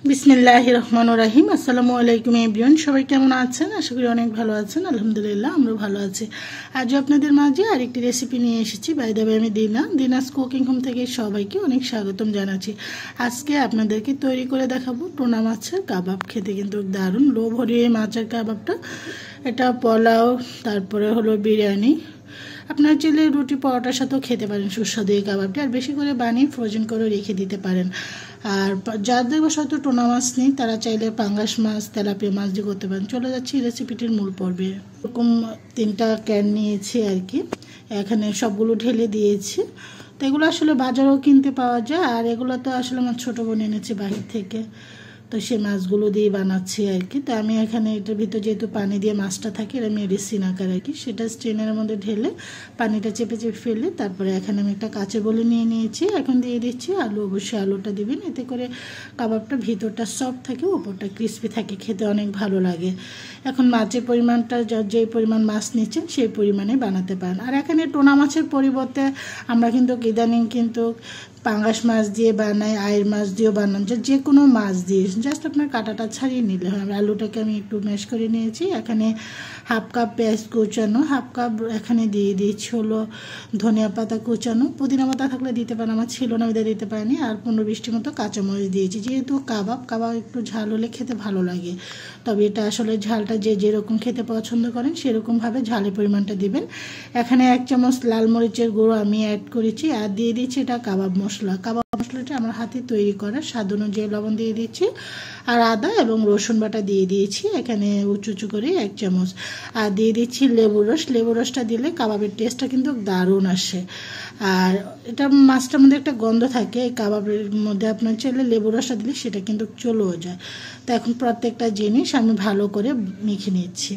বিসমিল্লাহির রহমানির রহিম। আসসালামু আলাইকুম এভরিওয়ান, সবাই কেমন আছেন? আশা করি অনেক ভালো আছেন। আলহামদুলিল্লাহ আমরা ভালো আছি। আজও আপনাদের মাঝে আরেকটি রেসিপি নিয়ে এসেছি। বাই দ্য ওয়ে, আমি দিনাস কুকিং হোম থেকে সবাইকে অনেক স্বাগতম জানাচ্ছি। আজকে আপনাদেরকে তৈরি করে দেখাবো টুনা মাছের কাবাব। খেতে কিন্তু দারুণ, লোভ ভরিয়ে মাছের কাবাবটা। এটা পোলাও, তারপরে হলো বিরিয়ানি, আপনার চাইলে রুটি পরোটার সাথেও খেতে পারেন সুস্বাদু এই কাবাবটি। আর বেশি করে বানিয়ে ফ্রোজেন করে রেখে দিতে পারেন। আর যাদের হয়তো টোনা মাছ নেই তারা চাইলে পাঙ্গাস মাছ, তেলাপিয়া মাছ দিয়ে করতে পারেন। চলে যাচ্ছি রেসিপিটির মূল পর্বে। এরকম 3টা ক্যান নিয়েছি আর কি, এখানে সবগুলো ঢেলে দিয়েছি। তো এগুলো আসলে বাজারেও কিনতে পাওয়া যায়, আর এগুলো তো আসলে আমার ছোটো বোন এনেছে বাহির থেকে, তো সে মাছগুলো দিয়ে বানাচ্ছি আর কি। তো আমি এখানে এটার ভিতর যেহেতু পানি দিয়ে মাছটা থাকে, এটা মেডিসিন আকার আর কি, সেটা স্ট্রেনের মধ্যে ঢেলে পানিটা চেপে চেপে ফেলে তারপরে এখানে আমি একটা কাঁচের বলে নিয়ে নিয়েছি। এখন দিয়ে দিচ্ছি আলু। অবশ্যই আলুটা দিবেন, এতে করে কাবাবটা ভিতরটা সফট থাকে, উপরটা ক্রিস্পি থাকে, খেতে অনেক ভালো লাগে। এখন মাছের পরিমাণটা যেই পরিমাণ মাছ নিচ্ছেন সেই পরিমাণে বানাতে পারেন। আর এখানে টোনা মাছের পরিবর্তে আমরা কিন্তু ইদানিং কিন্তু পাঙ্গাস মাছ দিয়ে বানাই, আয়ের মাছ দিয়েও বানান, যে কোনো মাছ দিয়ে জাস্ট আপনার কাঁটাটা ছাড়িয়ে নিলে হয়। আলুটাকে আমি একটু ম্যাশ করে নিয়েছি। এখানে হাফ কাপ পেঁয়াজ কুচানো, হাফ কাপ এখানে দিয়ে দিয়েছি হলো ধনিয়া পাতা কুচানো, পুদিনা পাতা থাকলে দিতে পারেন, আমার ছিল না ওদের দিতে পারিনি। আর 15-20টি মতো কাঁচামরিচ দিয়েছি। যেহেতু কাবাব একটু ঝাল হলে খেতে ভালো লাগে, তবে এটা আসলে ঝালটা যে যেরকম খেতে পছন্দ করেন সেরকমভাবে ঝালের পরিমাণটা দিবেন। এখানে 1 চামচ লাল মরিচের গুঁড়ো আমি অ্যাড করেছি, আর দিয়ে দিচ্ছি এটা কাবাব মশলাটা আমার হাতে তৈরি করা। স্বাদ অনুযায়ী লবণ দিয়ে দিচ্ছি, আর আদা এবং রসুন বাটা দিয়ে দিয়েছি এখানে উঁচু করে 1 চামচ। আর দিয়ে দিচ্ছি লেবুর রসটা দিলে কাবাবের টেস্টটা কিন্তু দারুণ আসে। আর এটা মাছটার মধ্যে একটা গন্ধ থাকে, এই কাবাবের মধ্যে আপনার চাইলে লেবুর রসটা দিলে সেটা কিন্তু চলেও যায়। তো এখন প্রত্যেকটা জিনিস আমি ভালো করে মেখে নিচ্ছি।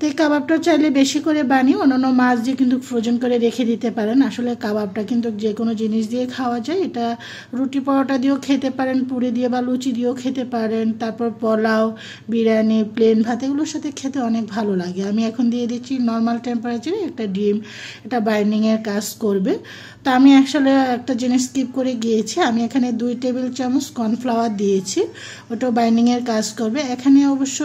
তো এই কাবাবটা চাইলে বেশি করে বানিয়ে অন্যান্য মাছ দিয়ে কিন্তু ফ্রোজেন করে রেখে দিতে পারেন। আসলে কাবাবটা কিন্তু যে কোনো জিনিস দিয়ে খাওয়া যায়। এটা রুটি পরোটা দিয়েও খেতে পারেন, পুরি দিয়ে বা লুচি দিয়েও খেতে পারেন, তারপর পোলাও, বিরিয়ানি, প্লেন ভাত, এগুলোর সাথে খেতে অনেক ভালো লাগে। আমি এখন দিয়ে দিচ্ছি নর্মাল টেম্পারেচারে একটা ডিম, এটা বাইন্ডিংয়ের কাজ করবে। তো আমি আসলে একটা জিনিস স্কিপ করে গিয়েছি, আমি এখানে 2 টেবিল চামচ কর্নফ্লাওয়ার দিয়েছি, ওটাও বাইন্ডিংয়ের কাজ করবে। এখানে অবশ্য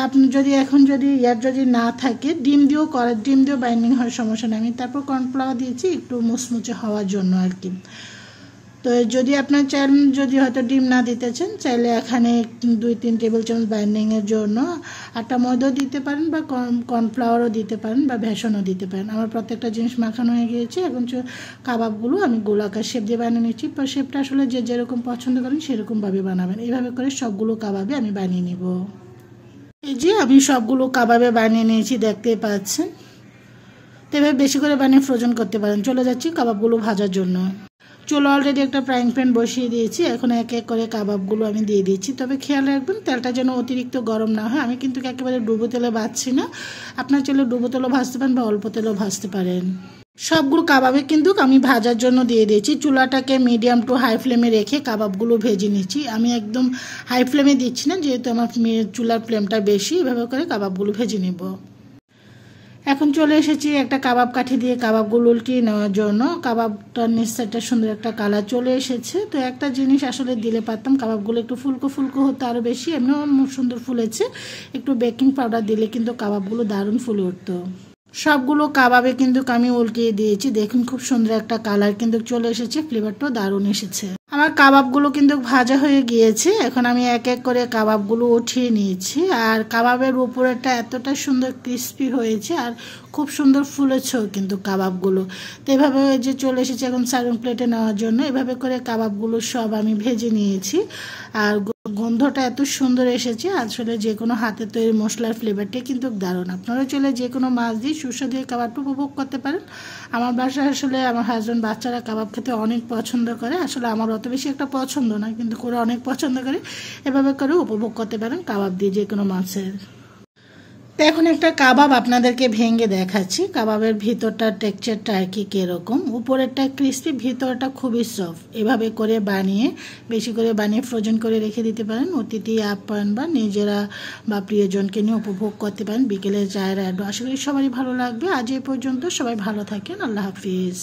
আপনি যদি না থাকে ডিম দিয়েও বাইন্ডিং হয়, সমস্যা নেই। আমি তারপর কর্নফ্লাওয়ার দিয়েছি একটু মুচমুচে হওয়ার জন্য আর কি। তো যদি আপনার যদি হয়তো ডিম না দিতে চান, চাইলে এখানে 2-3 টেবিল চামচ বাইন্ডিংয়ের জন্য আটা ময়দাও দিতে পারেন, বা কর্নফ্লাওয়ারও দিতে পারেন, বা বেসনও দিতে পারেন। আমার প্রত্যেকটা জিনিস মাখানো হয়ে গিয়েছে। এখন কাবাবগুলো আমি গোলাকার শেপ দিয়ে বানিয়ে নিচ্ছি। শেপটা আসলে যে যেরকম পছন্দ করেন সেরকমভাবে বানাবেন। এইভাবে করে সবগুলো কাবাবে আমি বানিয়ে নিব। এই যে আমি সবগুলো কাবাবে বানিয়ে নিয়েছি, দেখতেই পাচ্ছেন। তো এভাবে বেশি করে বানিয়ে ফ্রোজেন করতে পারেন। চলে যাচ্ছি কাবাবগুলো ভাজার জন্য। চুলো অলরেডি একটা ফ্রাইং প্যান বসিয়ে দিয়েছি, এখন এক এক করে কাবাবগুলো আমি দিয়ে দিচ্ছি। তবে খেয়াল রাখবেন তেলটা যেন অতিরিক্ত গরম না হয়। আমি কিন্তু একেবারে ডুবো তেলে ভাজছি না, আপনার চাইলে ডুবো তেলেও ভাজতে পারেন বা অল্প তেলেও ভাজতে পারেন। সবগুলো কাবাবে কিন্তু আমি ভাজার জন্য দিয়ে দিয়েছি। চুলাটাকে মিডিয়াম টু হাই ফ্লেমে রেখে কাবাবগুলো ভেজে নিচ্ছি। আমি একদম হাই ফ্লেমে দিচ্ছি না, যেহেতু আমার চুলার ফ্লেমটা বেশি। এভাবে করে কাবাবগুলো ভেজে নেব। এখন চলে এসেছি একটা কাবাব কাঠি দিয়ে কাবাবগুলো উল্টিয়ে নেওয়ার জন্য। কাবাবটার নিচ সাইডটা সুন্দর একটা কালার চলে এসেছে। তো একটা জিনিস আসলে দিলে পারতাম, কাবাবগুলো একটু ফুলকো হতো আরও বেশি, এমনিও সুন্দর ফুলেছে। একটু বেকিং পাউডার দিলে কিন্তু কাবাবগুলো দারুণ ফুলে উঠতো। সবগুলো কাবাবে কিন্তু আমি উল্টিয়ে দিয়েছি। দেখুন খুব সুন্দর একটা কালার কিন্তু চলে এসেছে, ফ্লেভারটাও দারুণ এসেছে। আমার কাবাবগুলো কিন্তু ভাজা হয়ে গিয়েছে। এখন আমি এক এক করে কাবাবগুলো উঠিয়ে নিয়েছি। আর কাবাবের উপরেটা এতটা সুন্দর ক্রিস্পি হয়েছে, আর খুব সুন্দর ফুলেছেও কিন্তু কাবাবগুলো। তো এভাবে যে চলে এসেছে এখন সার্ভিং প্লেটে নেওয়ার জন্য। এভাবে করে কাবাবগুলো সব আমি ভেজে নিয়েছি। আর গন্ধটা এত সুন্দর এসেছে, আসলে যে কোনো হাতে তৈরি মশলার ফ্লেভারটা কিন্তু দারুণ। আপনারা চলে যে কোনো মাছ দিয়ে সুস্বাদু কাবাবটা উপভোগ করতে পারেন। আমার বাসায় আসলে আমার হাজব্যান্ড, বাচ্চারা কাবাব খেতে অনেক পছন্দ করে। আসলে আমার অত বেশি একটা পছন্দ না, কিন্তু ওরা অনেক পছন্দ করে। এভাবে করে উপভোগ করতে পারেন কাবাব দিয়ে যে কোনো মাছের। তো এখন একটা কাবাব আপনাদেরকে ভেঙে দেখাচ্ছি। কাবাবের ভিতরটার টেক্সচারটা আর কি কীরকম। উপরেরটা ক্রিস্পি, ভিতরটা খুবই সফট। এভাবে করে বানিয়ে বেশি করে বানিয়ে ফ্রোজেন করে রেখে দিতে পারেন। অতিথি আপ্যায়ন বা নিজেরা বা প্রিয়জনকে নিয়ে উপভোগ করতে পারেন বিকেলে চায়ের আড্ডা। আশা করি সবারই ভালো লাগবে। আজ এই পর্যন্ত, সবাই ভালো থাকেন। আল্লাহ হাফিজ।